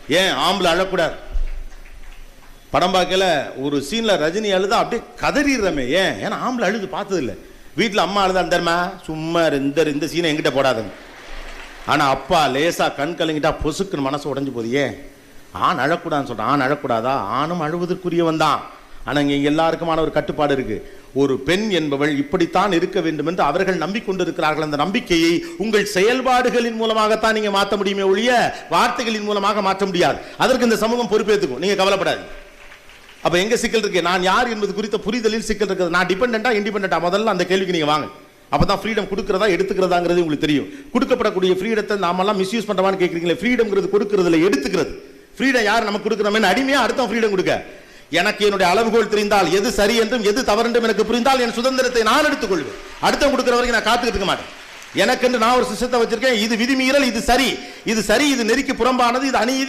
ஏன் ஆம்பளை அழக்கூடாது? படம் பார்க்கல ஒரு சீன்ல ரஜினி அழுதா அப்படியே கதறிடுறமே. ஏன்னா ஆம்பளை அழுது பார்த்தது இல்லை. வீட்டில் அம்மா அழுதா தர்மா சும்மா இந்த சீனை எங்கிட்ட போடாதுங்க. ஆனா அப்பா லேசா கண் கலங்கிட்டா பொசுக்குன்னு மனசு உடஞ்சு போகுது. ஏன் ஆண் அழக்கூடாதுன்னு சொல்றான். ஆண் அழக்கூடாதா? ஆணும் அழுவதற்குரியவன் தான். ஆனா இங்க எல்லாருக்குமான ஒரு கட்டுப்பாடு இருக்கு. ஒரு பெண் என்பவள் இப்படித்தான் இருக்க வேண்டும் என்று அவர்கள் நம்பிக்கொண்டிருக்கிறார்கள். அந்த நம்பிக்கையை உங்கள் செயல்பாடுகளின் மூலமாகத்தான் நீங்க மாற்ற முடியுமே ஒழிய வார்த்தைகளின் மூலமாக மாற்ற முடியாது. அதற்கு இந்த சமூகம் பொறுப்பேற்றுக்கும். நீங்க கவலைப்படாது. அப்ப எங்க சிக்கல் இருக்கு? நான் யார் என்பது குறித்த புரிதலில் சிக்கல் இருக்குது. நான் டிபெண்டா இண்டிபெண்டா? முதல்ல அந்த கேள்விக்கு நீங்க வாங்க. அப்பதான் ஃப்ரீடம் கொடுக்கிறதா எடுத்துக்கிறதாங்கிறது உங்களுக்கு தெரியும். கொடுக்கப்படக்கூடிய ஃப்ரீடத்தை நாமெல்லாம் மிஸ்யூஸ் பண்றவான்னு கேட்குறீங்களே. ஃப்ரீடம்ங்கிறது கொடுக்கறதுல எடுத்துக்கிறது. ஃப்ரீடம் யார் நமக்கு கொடுக்கிறோம்? அடிமையா அடுத்த ஃப்ரீடம் கொடுக்க. எனக்கு என்னுடைய அளவுகோல் தெரிந்தால், எது சரி என்றும் எது தவறு என்றும் எனக்கு புரிந்தால் என் சுதந்திரத்தை நான் எடுத்துக்கொள்வேன். அடுத்த கொடுக்கிற வரைக்கும் நான் காத்துக்கிட்டு இருக்க மாட்டேன். எனக்கு நான் ஒரு சிஸ்டத்தை வச்சிருக்கேன். இது விதிமீறல், இது சரி, இது நெறிக்கு புறம்பானது, இது அநீதி.